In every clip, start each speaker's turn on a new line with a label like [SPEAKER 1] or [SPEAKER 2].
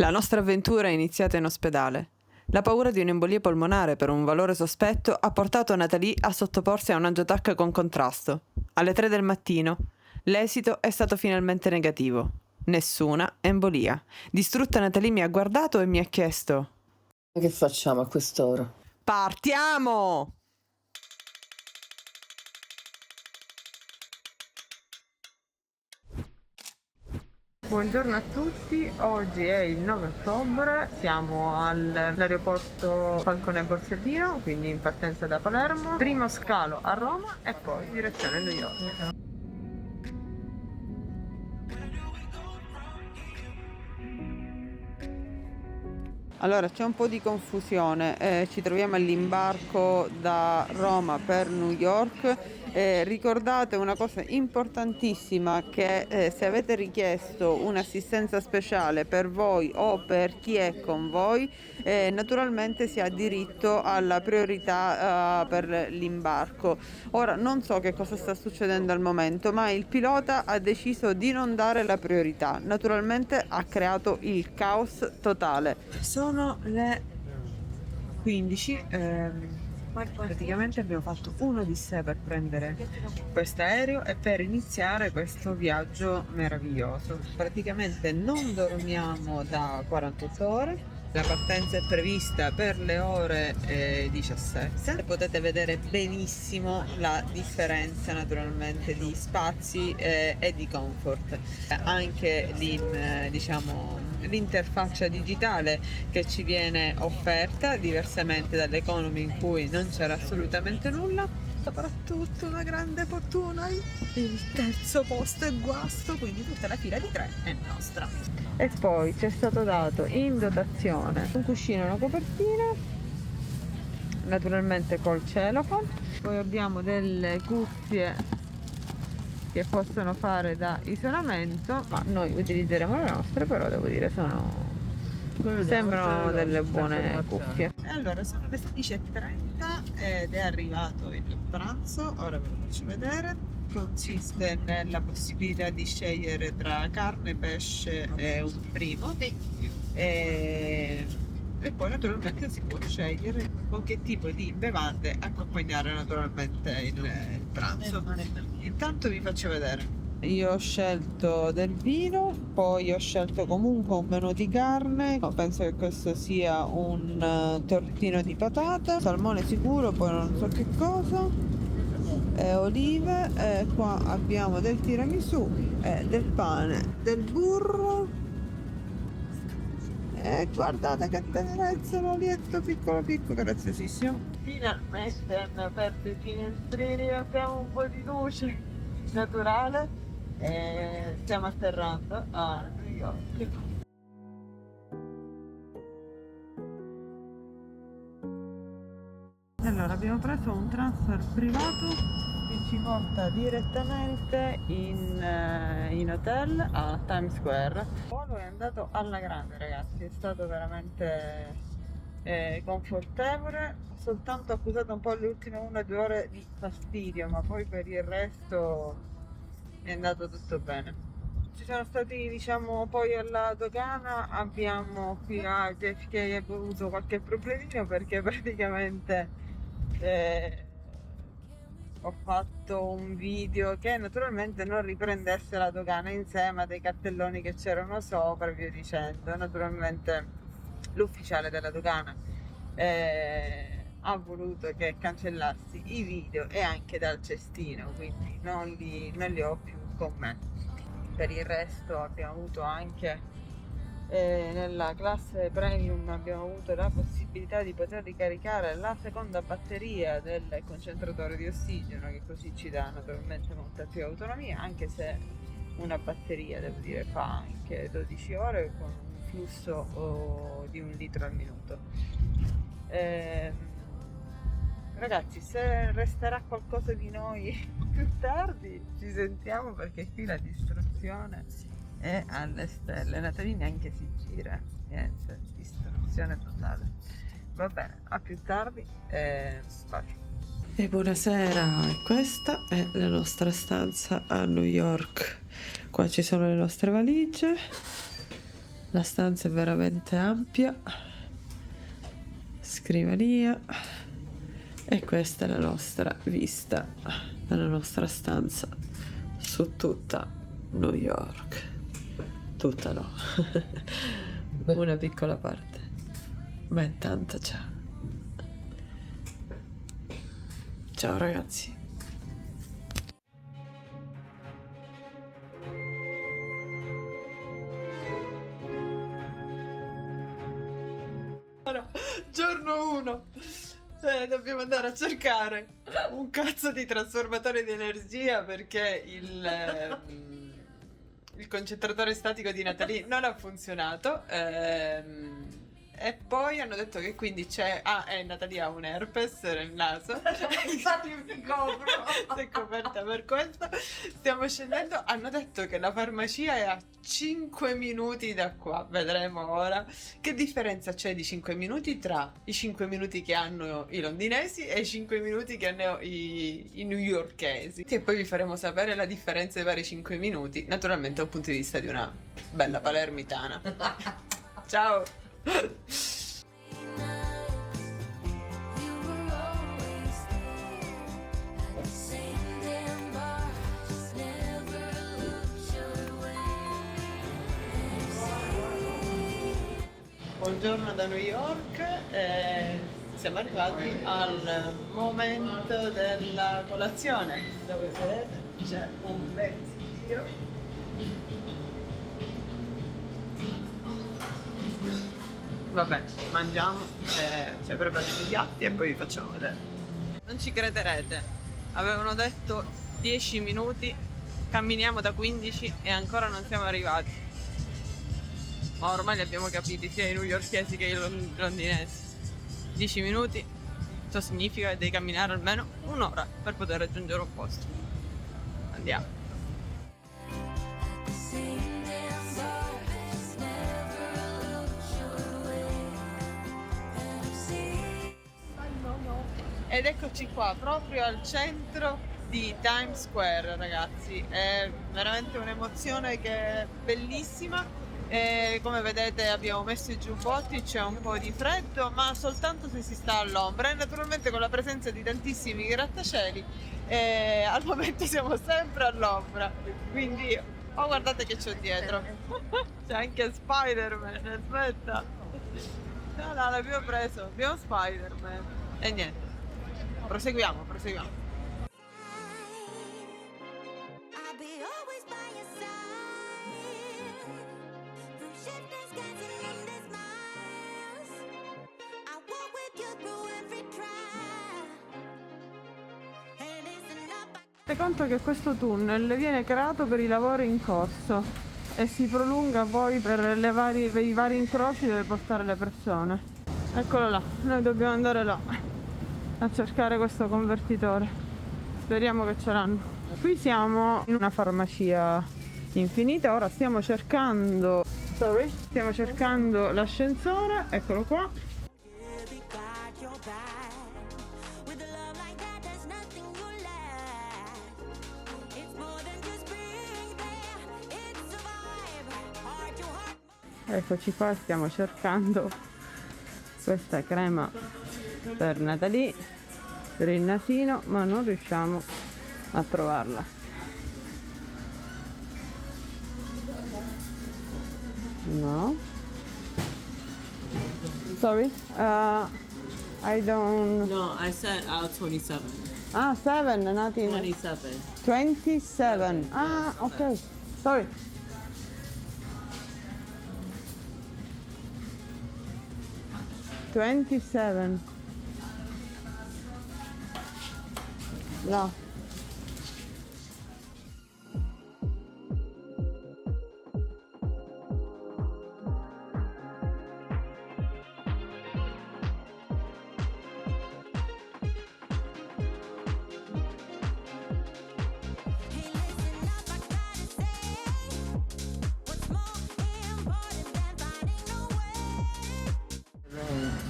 [SPEAKER 1] La nostra avventura è iniziata in ospedale. La paura di un'embolia polmonare per un valore sospetto ha portato Nathalie a sottoporsi a un'angiotac con contrasto. Alle 3 del mattino, l'esito è stato finalmente negativo. Nessuna embolia. Distrutta Nathalie mi ha guardato e mi ha chiesto:
[SPEAKER 2] Che facciamo a quest'ora?
[SPEAKER 1] Partiamo! Buongiorno a tutti, oggi è il 9 ottobre, siamo all'aeroporto Falcone Borsellino, quindi in partenza da Palermo, primo scalo a Roma e poi direzione New York. Allora, c'è un po' di confusione, ci troviamo all'imbarco da Roma per New York. Ricordate una cosa importantissima, che se avete richiesto un'assistenza speciale per voi o per chi è con voi, naturalmente si ha diritto alla priorità per l'imbarco. Ora, non so che cosa sta succedendo al momento, ma il pilota ha deciso di non dare la priorità. Naturalmente ha creato il caos totale. Sono le 15, praticamente abbiamo fatto un'odissea per prendere questo aereo e per iniziare questo viaggio meraviglioso. Praticamente non dormiamo da 48 ore. La partenza è prevista per le ore 17. Potete vedere benissimo la differenza naturalmente di spazi e di comfort. Anche l'interfaccia digitale che ci viene offerta, diversamente dall'economy in cui non c'era assolutamente nulla. Soprattutto una grande fortuna, il terzo posto è guasto, quindi tutta la fila di 3 è nostra. E poi ci è stato dato in dotazione un cuscino e una copertina, naturalmente col cellophane. Poi abbiamo delle cuffie che possono fare da isolamento, ma noi utilizzeremo le nostre, però devo dire sembrano delle buone cuffie. E allora sono le 16:30 ed è arrivato il pranzo, ora ve lo faccio vedere. Consiste nella possibilità di scegliere tra carne, pesce e un primo e poi naturalmente si può scegliere con che tipo di bevande accompagnare naturalmente il pranzo. Intanto vi faccio vedere. Io ho scelto del vino, poi ho scelto comunque un menù di carne, penso che questo sia un tortino di patata, salmone sicuro, poi non so che cosa, olive, qua abbiamo del tiramisù, del pane, del burro, guardate che tenerezza, l'olietto piccolo piccolo, graziosissimo. Finalmente hanno aperto i finestrini, abbiamo un po' di luce naturale. Stiamo atterrando a New York. Allora, abbiamo preso un transfer privato che ci porta direttamente in hotel a Times Square. Il volo è andato alla grande, ragazzi, è stato veramente confortevole. Ho soltanto accusato un po' le ultime 1-2 ore di fastidio, ma poi per il resto è andato tutto bene. Ci sono stati, poi alla dogana abbiamo qui a JFK avuto qualche problemino perché praticamente ho fatto un video che naturalmente non riprendesse la dogana in sé, ma dei cartelloni che c'erano sopra e via dicendo. Naturalmente l'ufficiale della dogana ha voluto che cancellassi i video e anche dal cestino, quindi non li ho più con me. Per il resto abbiamo avuto anche nella classe premium abbiamo avuto la possibilità di poter ricaricare la seconda batteria del concentratore di ossigeno, che così ci dà naturalmente molta più autonomia, anche se una batteria, devo dire, fa anche 12 ore con un flusso di 1 litro al minuto. Ragazzi, se resterà qualcosa di noi più tardi ci sentiamo, perché qui la distruzione è alle stelle. Nathalie neanche si gira, niente, distruzione totale. Va bene, a più tardi e baci. E buonasera, questa è la nostra stanza a New York. Qua ci sono le nostre valigie, La stanza è veramente ampia, scrivania, e questa è la nostra vista dalla nostra stanza su tutta New York. Tutta no, una piccola parte, ma è tanta già. Ciao ragazzi. Giorno 1. Dobbiamo andare a cercare un cazzo di trasformatore di energia perché il concentratore statico di Natalie non ha funzionato. E poi hanno detto che quindi c'è... Natalie ha un herpes nel naso. Infatti mi copro. Si è coperta per questo. Stiamo scendendo. Hanno detto che la farmacia è a 5 minuti da qua. Vedremo ora. Che differenza c'è di 5 minuti tra i 5 minuti che hanno i londinesi e i 5 minuti che hanno i newyorkesi. E poi vi faremo sapere la differenza dei vari 5 minuti. Naturalmente dal punto di vista di una bella palermitana. Ciao! Buongiorno da New York, siamo arrivati al momento della colazione, dove vedete c'è un bel tiro. Vabbè, mangiamo, ci prepariamo i piatti e poi vi facciamo vedere. Non ci crederete, avevano detto 10 minuti, camminiamo da 15 e ancora non siamo arrivati. Ma ormai li abbiamo capiti sia i newyorkesi che i londinesi. 10 minuti, ciò significa che devi camminare almeno un'ora per poter raggiungere un posto. Andiamo. Ed eccoci qua, proprio al centro di Times Square, ragazzi. È veramente un'emozione che è bellissima. E come vedete abbiamo messo i giubbotti, c'è un po' di freddo, ma soltanto se si sta all'ombra e naturalmente con la presenza di tantissimi grattacieli. Al momento siamo sempre all'ombra, quindi guardate che c'ho dietro. C'è anche Spider-Man, aspetta. No, l'abbiamo preso, abbiamo Spider-Man. E niente. Proseguiamo. Fate conto che questo tunnel viene creato per i lavori in corso e si prolunga poi per i vari incroci dove portare le persone. Eccolo là, noi dobbiamo andare là a cercare questo convertitore. Speriamo che ce l'hanno. Qui siamo in una farmacia infinita, ora stiamo cercando l'ascensore, eccolo qua. Eccoci qua, stiamo cercando questa crema per Natalie, per il nasino, ma non riusciamo a trovarla. No. Sorry? I don't...
[SPEAKER 3] No, I said 27.
[SPEAKER 1] 7, not in...
[SPEAKER 3] 27.
[SPEAKER 1] 27. Okay. Sorry. $27. No.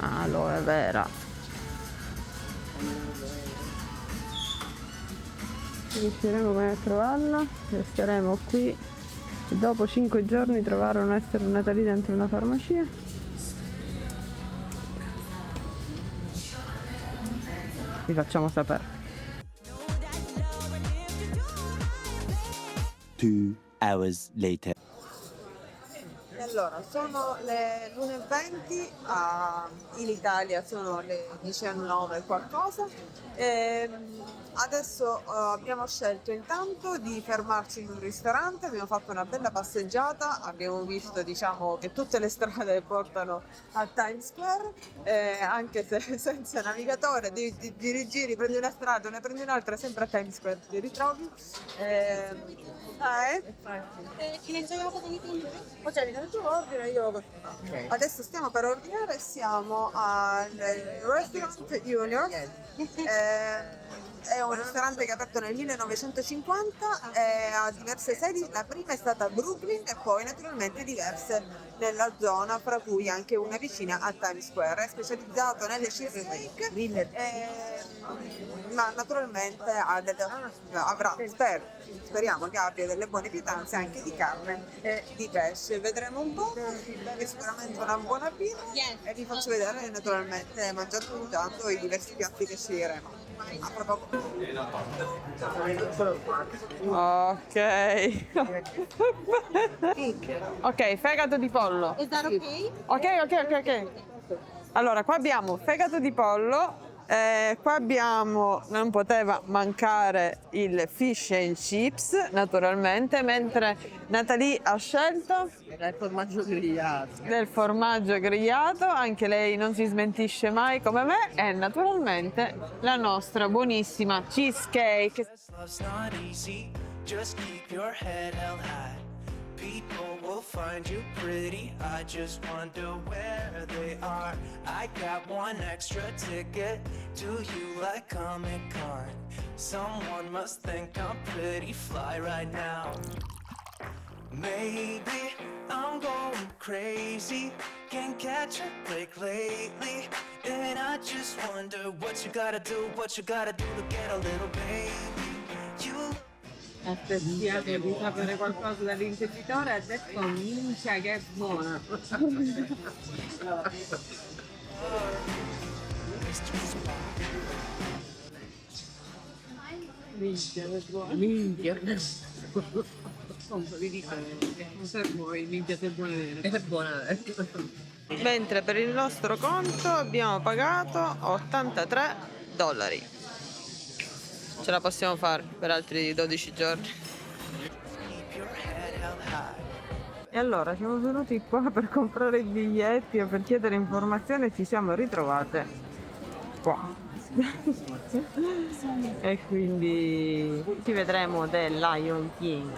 [SPEAKER 1] Aloe vera. Riusciremo mai a trovarla? Resteremo qui Dopo 5 giorni trovarono essere Natalie dentro una farmacia. Vi facciamo sapere.
[SPEAKER 4] 2 hours later.
[SPEAKER 1] E allora, sono le l'1:20, in Italia sono le 19 e qualcosa. Adesso abbiamo scelto intanto di fermarci in un ristorante, abbiamo fatto una bella passeggiata, abbiamo visto diciamo che tutte le strade portano a Times Square, anche se senza navigatore, di rigiri, prendi una strada, ne prendi un'altra, sempre a Times Square ti ritrovi. Adesso stiamo per ordinare, siamo al Restaurant Junior. È un ristorante che è aperto nel 1950 e ha diverse sedi. La prima è stata a Brooklyn e poi naturalmente diverse nella zona, fra cui anche una vicina a Times Square. È specializzato nelle cheesecake, ma naturalmente speriamo che abbia delle buone pietanze anche di carne e di pesce. Vedremo un po', beve sicuramente una buona birra e vi faccio vedere naturalmente mangiando i diversi piatti che sceglieremo. A tra poco. Ok. Ok, fegato di pollo.
[SPEAKER 5] Is that okay?
[SPEAKER 1] Ok. Allora, qua abbiamo fegato di pollo, qua abbiamo, non poteva mancare il fish and chips, naturalmente, mentre Natalie ha scelto
[SPEAKER 2] Del formaggio grigliato.
[SPEAKER 1] del formaggio grigliato, anche lei non si smentisce mai come me, e naturalmente la nostra buonissima cheesecake.
[SPEAKER 6] Love's not easy, just keep your head held high. People will find you pretty, I just wonder where they are. I got one extra ticket to you like Comic-Con. Someone must think I'm pretty fly right now. Maybe I'm going crazy, can't catch a break lately. And I just wonder what you gotta do to get a little baby. You
[SPEAKER 1] Aspettiamo di sapere qualcosa dall'intenditore, ha detto minchia che è buona. Minchia che è buona.
[SPEAKER 2] Minchia.
[SPEAKER 1] Vi dico, non se vuoi, minchia se è buona vera.
[SPEAKER 2] È buona.
[SPEAKER 1] Mentre per il nostro conto abbiamo pagato $83. Ce la possiamo fare per altri 12 giorni.
[SPEAKER 6] keep your head held high.
[SPEAKER 1] E allora siamo venuti qua per comprare i biglietti e per chiedere informazioni e ci siamo ritrovate qua. E quindi ci vedremo del Lion King.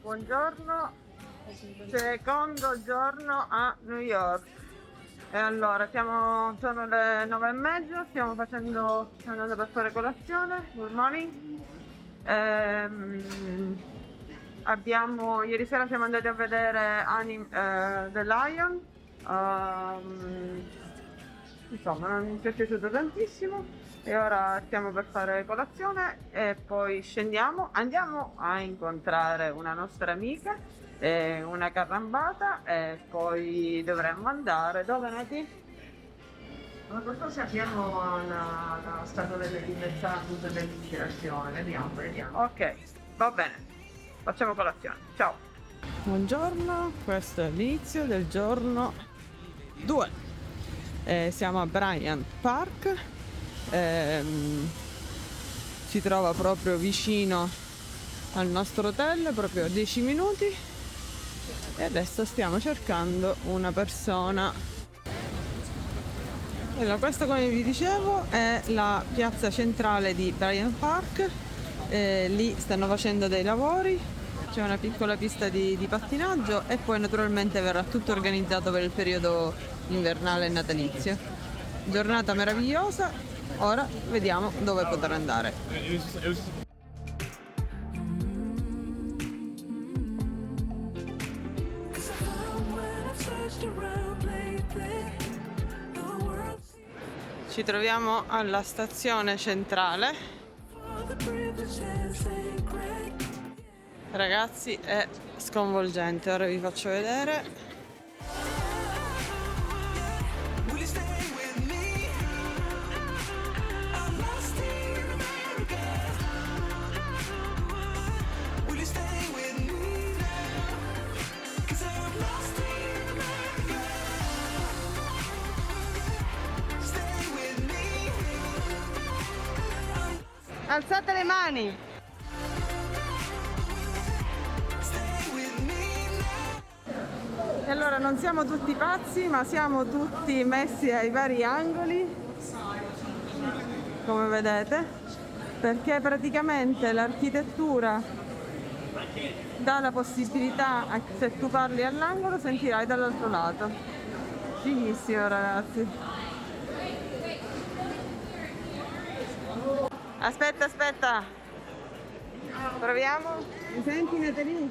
[SPEAKER 1] Buongiorno, secondo giorno a New York. E allora sono le 9:30, stiamo andando per fare colazione. Good morning. Ieri sera siamo andati a vedere The Lion. Insomma, non ci è piaciuto tantissimo. E ora stiamo per fare colazione e poi andiamo a incontrare una nostra amica, una carrambata, e poi dovremmo andare dove, Nati? Ma qualcosa abbiamo la statua delle libertà, tutta dell'ispirazione, vediamo. Ok, va bene, facciamo colazione, ciao. Buongiorno, questo è l'inizio del giorno 2. Siamo a Bryant Park. Si trova proprio vicino al nostro hotel, proprio a 10 minuti, e adesso stiamo cercando una persona. Allora, questo, come vi dicevo, è la piazza centrale di Bryant Park. Lì stanno facendo dei lavori, c'è una piccola pista di pattinaggio e poi naturalmente verrà tutto organizzato per il periodo invernale e natalizio. Giornata meravigliosa, ora vediamo dove poter andare. Ci troviamo alla stazione centrale. Ragazzi, è sconvolgente, ora vi faccio vedere. Alzate le mani! E allora non siamo tutti pazzi, ma siamo tutti messi ai vari angoli, come vedete, perché praticamente l'architettura dà la possibilità, se tu parli all'angolo, sentirai dall'altro lato. Fighissimo, ragazzi. Aspetta. Proviamo? Mi senti, Natalie?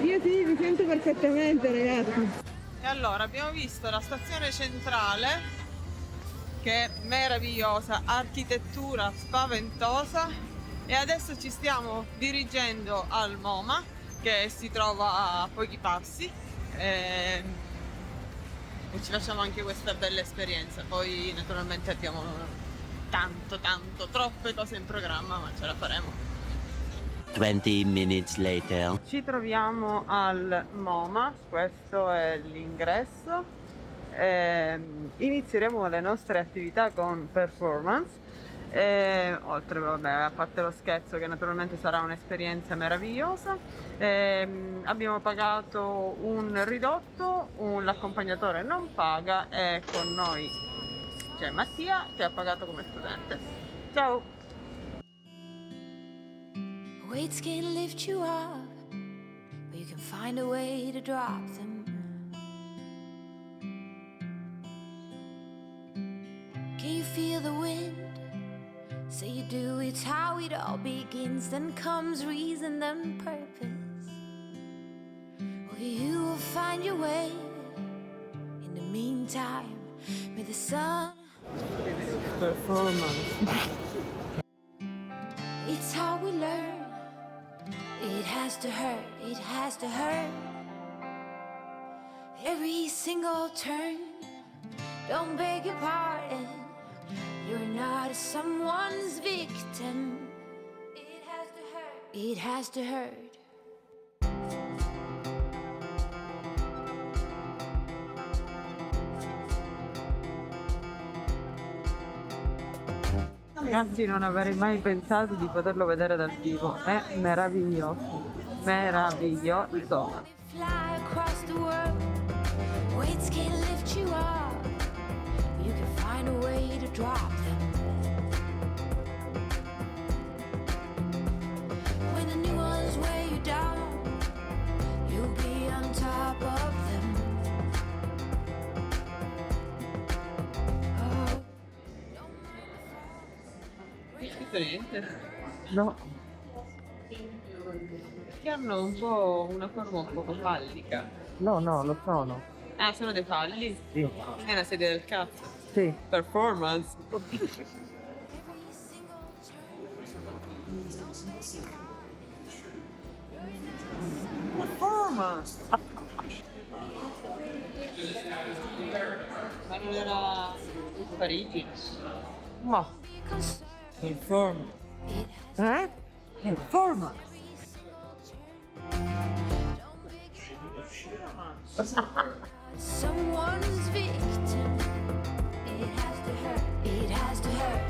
[SPEAKER 1] Io sì, mi sento perfettamente, ragazzi. E allora, abbiamo visto la stazione centrale, che è meravigliosa, architettura spaventosa, e adesso ci stiamo dirigendo al MoMA, che si trova a pochi passi, e ci facciamo anche questa bella esperienza. Poi naturalmente abbiamo troppe cose in programma, ma ce la faremo.
[SPEAKER 4] 20 minutes later.
[SPEAKER 1] Ci troviamo al MoMA, questo è l'ingresso. Inizieremo le nostre attività con performance, oltre, vabbè, a parte lo scherzo, che naturalmente sarà un'esperienza meravigliosa. Abbiamo pagato un ridotto, l'accompagnatore non paga, e con noi c'è Mattia, che ha pagato come studente. Ciao!
[SPEAKER 5] Weights can lift you up, but you can find a way to drop them. Can you feel the wind? Say you do, it's how it all begins. Then comes reason, then purpose. Well, you will find your way. In the meantime, may the sun
[SPEAKER 1] Performance.
[SPEAKER 5] It's how we learn. It has to hurt, it has to hurt. Every single turn. Don't beg your pardon. You're not someone's victim. It has to hurt. It has to hurt.
[SPEAKER 1] Ragazzi, non avrei mai pensato di poterlo vedere dal vivo, è meraviglioso, meraviglioso.
[SPEAKER 5] Fly across the world. Weights can't lift you up. You can find a way to drop them. When the new ones weigh you down, you'll be on top of them. Oh.
[SPEAKER 1] No. Che hanno un po' una forma un po' fallica.
[SPEAKER 2] No, lo sono.
[SPEAKER 1] Ah, sono dei falli?
[SPEAKER 2] Sì.
[SPEAKER 1] È una sedia del cazzo.
[SPEAKER 2] Sì.
[SPEAKER 1] Performance. Performance. Ma non era Parigi?
[SPEAKER 2] Ma. Performance. Performance.
[SPEAKER 5] Someone's victim. It has to hurt. It has to hurt.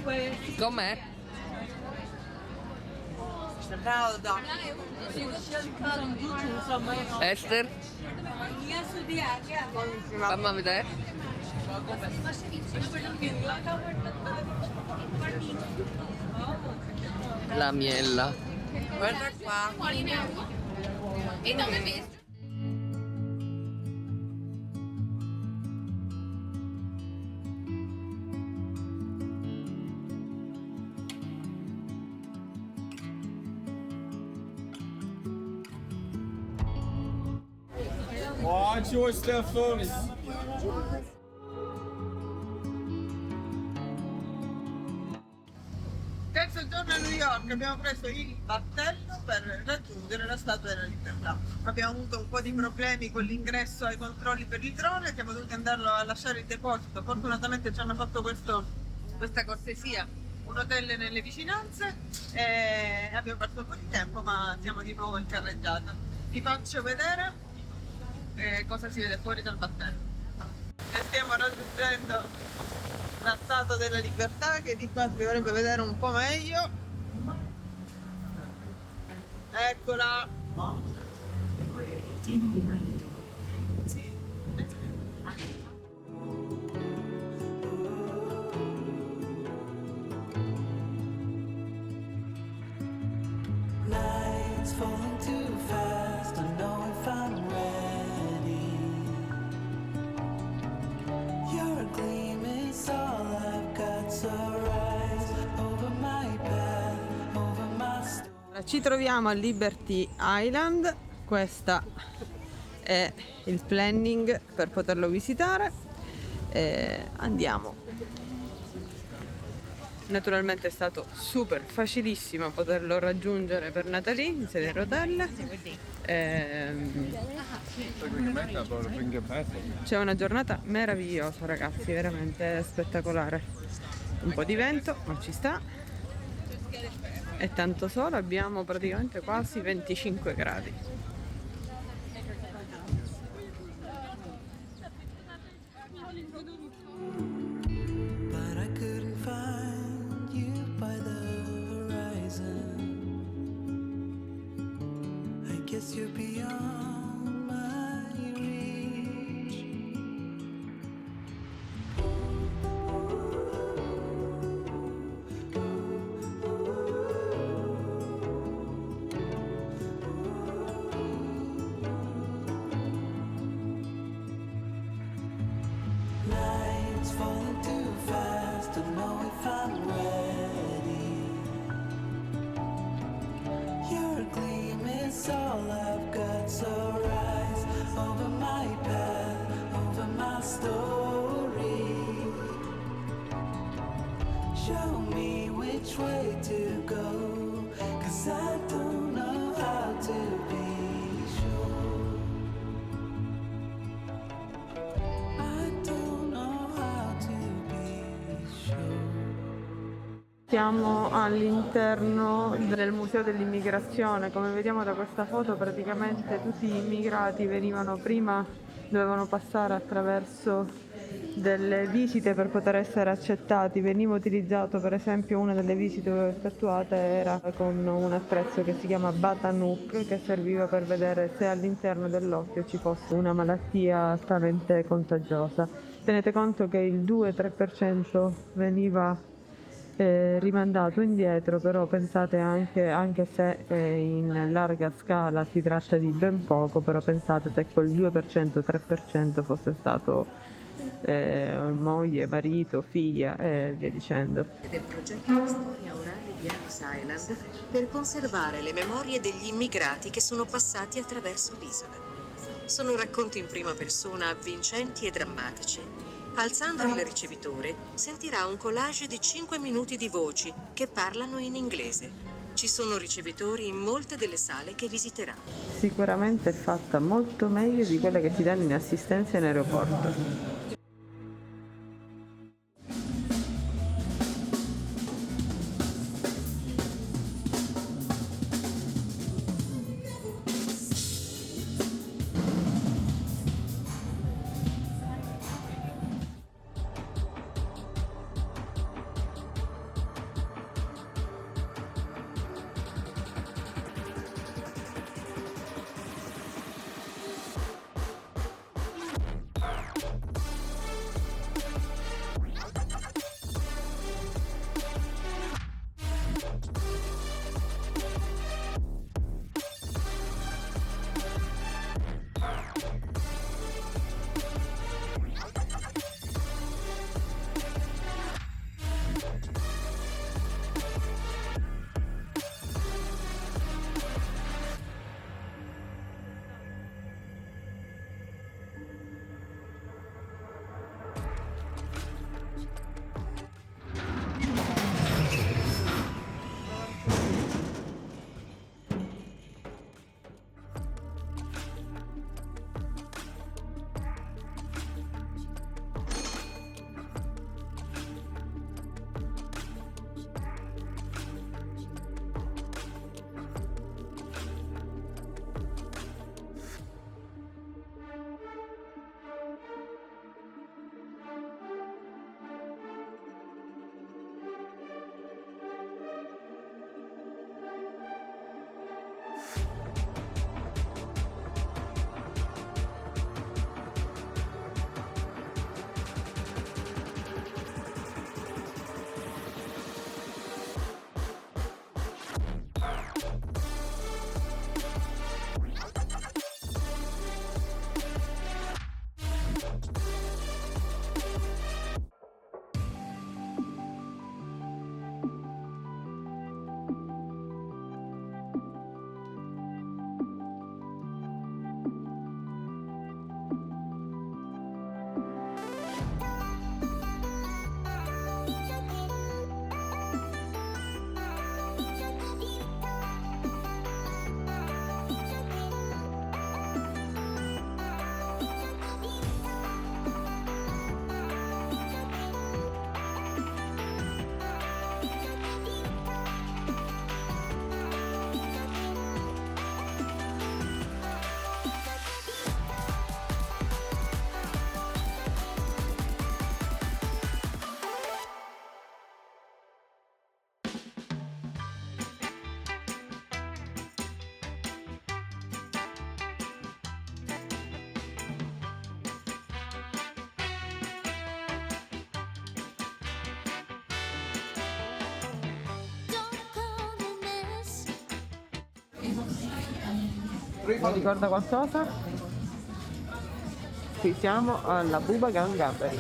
[SPEAKER 2] Com'è? Esther? Fammi vedere. La miella.
[SPEAKER 1] Guarda qua.
[SPEAKER 7] Watch your stuff, folks.
[SPEAKER 1] Terzo giorno a New York, abbiamo preso il battello per raggiungere la Statua della Libertà. Abbiamo avuto un po' di problemi con l'ingresso ai controlli per il drone, siamo dovuti andarlo a lasciare il deposito. Fortunatamente ci hanno fatto questa cortesia, un hotel nelle vicinanze, e abbiamo perso un po' di tempo, ma siamo di nuovo in carreggiata. Vi faccio vedere cosa si vede fuori dal battello. E stiamo raggiungendo la Statua della Libertà, che di qua si dovrebbe vedere un po' meglio. Eccola.
[SPEAKER 6] Nights falling too fast. Don't know if I'm ready. Your gleam is all I've got, so rise over my path, over my story.
[SPEAKER 1] Ci troviamo a Liberty Island, questa è il planning per poterlo visitare. Andiamo. Naturalmente è stato super facilissimo poterlo raggiungere per Natalie in sedia a rotelle. C'è una giornata meravigliosa, ragazzi, veramente spettacolare. Un po' di vento, ma ci sta. E tanto sole, abbiamo praticamente quasi 25 gradi.
[SPEAKER 6] But I couldn't find you by the horizon. I guess you're beyond my reach. Nights falling too fast. Don't know if I'm ready. Your gleam is all I've got, so rise over my path, over my story. Show me which way to go, 'cause I don't know how to be sure. I don't know how to be sure.
[SPEAKER 1] Siamo all'interno del Museo dell'Immigrazione. Come vediamo da questa foto, praticamente tutti gli immigrati dovevano passare attraverso delle visite per poter essere accettati. Veniva utilizzato, per esempio, una delle visite effettuate era con un attrezzo che si chiama Batanuc, che serviva per vedere se all'interno dell'occhio ci fosse una malattia altamente contagiosa. Tenete conto che il 2-3% veniva rimandato indietro, però pensate anche se in larga scala si tratta di ben poco, però pensate se quel 2%-3% fosse stato moglie, marito, figlia e via dicendo.
[SPEAKER 8] Del progetto di storia orale di Ellis Island per conservare le memorie degli immigrati che sono passati attraverso l'isola. Sono racconti in prima persona avvincenti e drammatici. Alzando il ricevitore sentirà un collage di 5 minuti di voci che parlano in inglese. Ci sono ricevitori in molte delle sale che visiterà.
[SPEAKER 1] Sicuramente è fatta molto meglio di quelle che si danno in assistenza in aeroporto. Vi ricorda qualcosa? Qui siamo alla Buba Gang Gallery.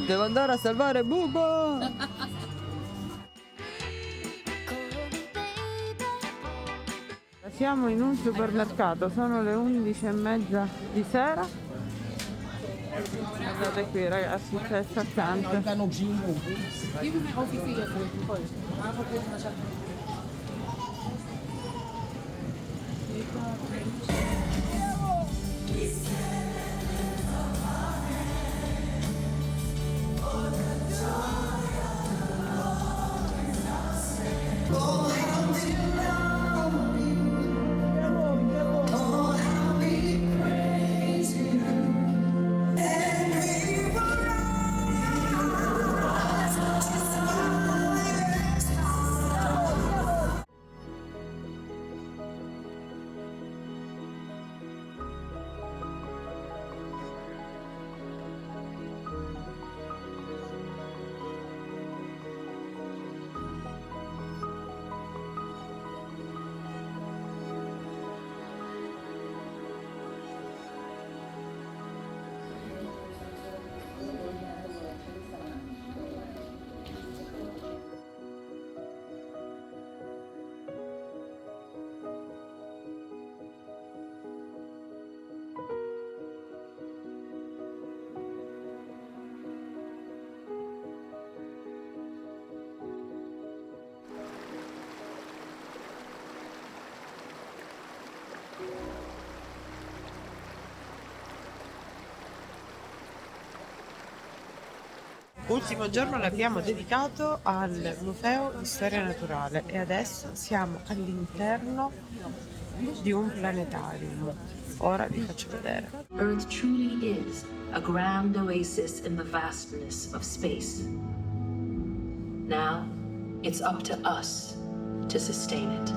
[SPEAKER 1] Devo andare a salvare Buba! Siamo in un supermercato, sono le 11:30 di sera. Guardate qui ragazzi, c'è staccante. Ultimo giorno l'abbiamo dedicato al Museo di Storia Naturale e adesso siamo all'interno di un planetarium. Ora vi faccio vedere.
[SPEAKER 9] Earth truly is a grand oasis in the vastness of space. Now, it's up to us to sustain it.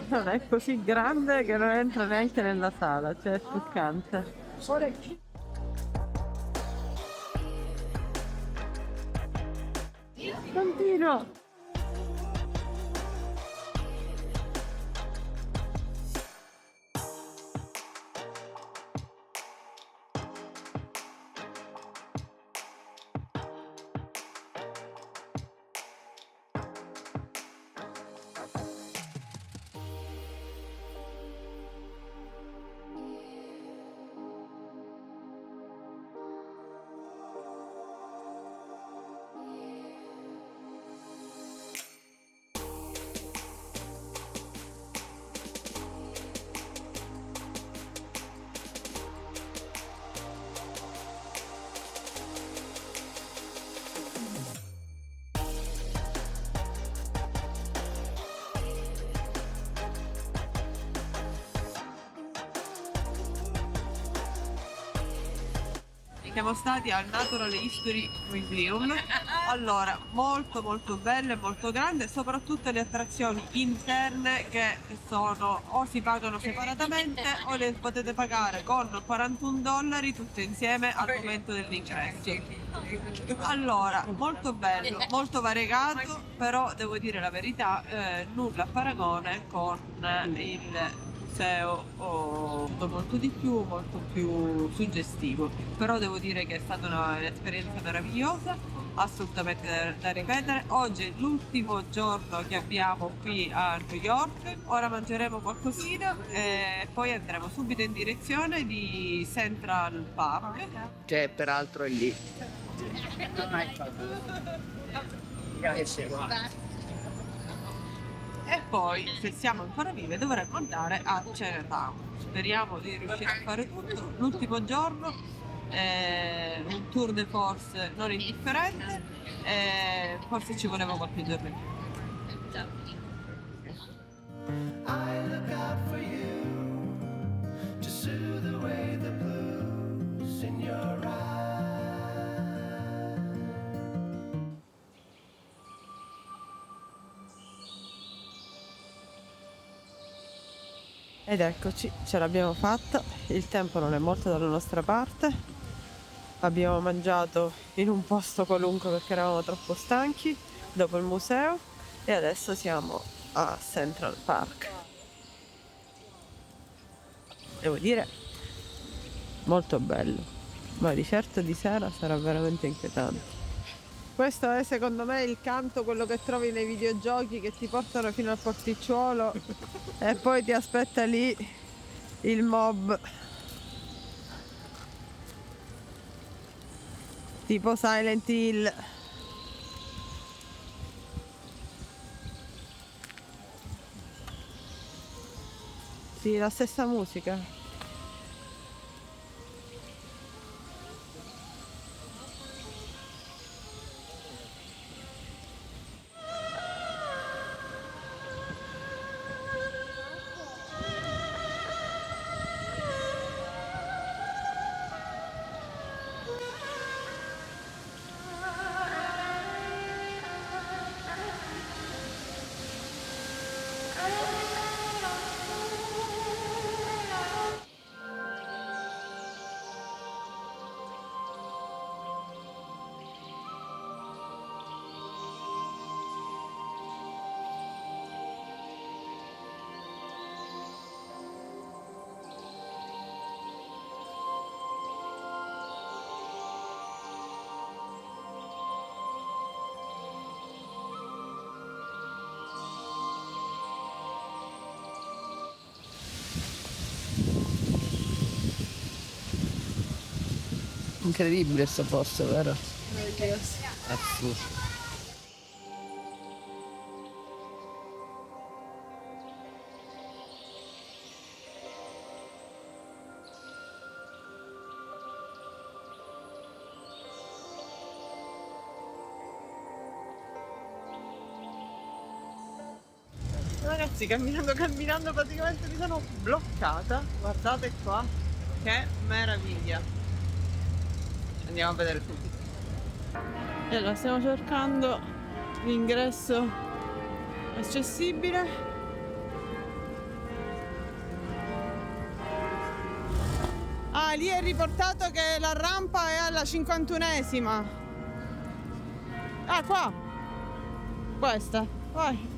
[SPEAKER 1] Non è così grande che non entra neanche nella sala, cioè è scioccante. Continua! Siamo stati al Natural History Museum. Allora, molto bello e molto grande, soprattutto le attrazioni interne che sono o si pagano separatamente o le potete pagare con $41 tutte insieme al momento dell'ingresso. Allora, molto bello, molto variegato, però devo dire la verità, nulla a paragone con il museo molto più suggestivo, però devo dire che è stata un'esperienza meravigliosa. assolutamente da ripetere. Oggi è l'ultimo giorno che abbiamo qui a New York, ora mangeremo qualcosina e poi andremo subito in direzione di Central Park.
[SPEAKER 2] Che peraltro è lì.
[SPEAKER 1] E poi, se siamo ancora vive, dovremmo andare a Chinatown. Speriamo di riuscire a fare tutto. L'ultimo giorno, un tour de force non indifferente, forse ci voleva qualche giorno in più.
[SPEAKER 6] I look out for you to soothe away the blues in your eyes.
[SPEAKER 1] Ed eccoci, ce l'abbiamo fatta, il tempo non è molto dalla nostra parte, abbiamo mangiato in un posto qualunque perché eravamo troppo stanchi dopo il museo e adesso siamo a Central Park. Devo dire, molto bello, ma di certo di sera sarà veramente inquietante. Questo è secondo me il canto, quello che trovi nei videogiochi che ti portano fino al porticciolo e poi ti aspetta lì il mob. Tipo Silent Hill. Sì, la stessa musica.
[SPEAKER 2] Incredibile sto posto, vero? Assurdo.
[SPEAKER 1] Ragazzi, camminando praticamente mi sono bloccata. Guardate qua, che meraviglia. Andiamo a vedere subito. E allora stiamo cercando l'ingresso accessibile. Ah, lì è riportato che la rampa è alla 51esima. Ah, qua. Questa. Vai.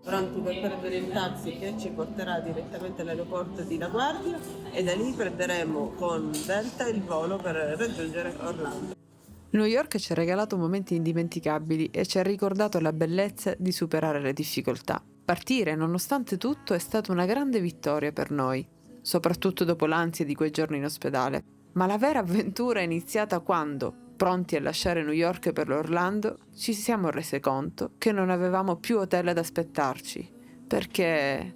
[SPEAKER 1] Pronti per prendere il taxi che ci porterà direttamente all'aeroporto di LaGuardia e da lì prenderemo con Delta il volo per raggiungere Orlando. New York ci ha regalato momenti indimenticabili e ci ha ricordato la bellezza di superare le difficoltà. Partire, nonostante tutto, è stata una grande vittoria per noi, soprattutto dopo l'ansia di quei giorni in ospedale. Ma la vera avventura è iniziata quando, pronti a lasciare New York per l'Orlando, ci siamo rese conto che non avevamo più hotel ad aspettarci, perché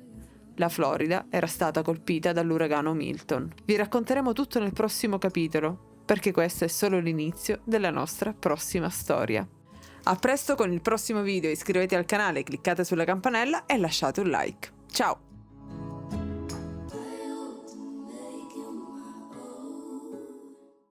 [SPEAKER 1] la Florida era stata colpita dall'uragano Milton. Vi racconteremo tutto nel prossimo capitolo, perché questo è solo l'inizio della nostra prossima storia. A presto con il prossimo video, iscrivetevi al canale, cliccate sulla campanella e lasciate un like. Ciao!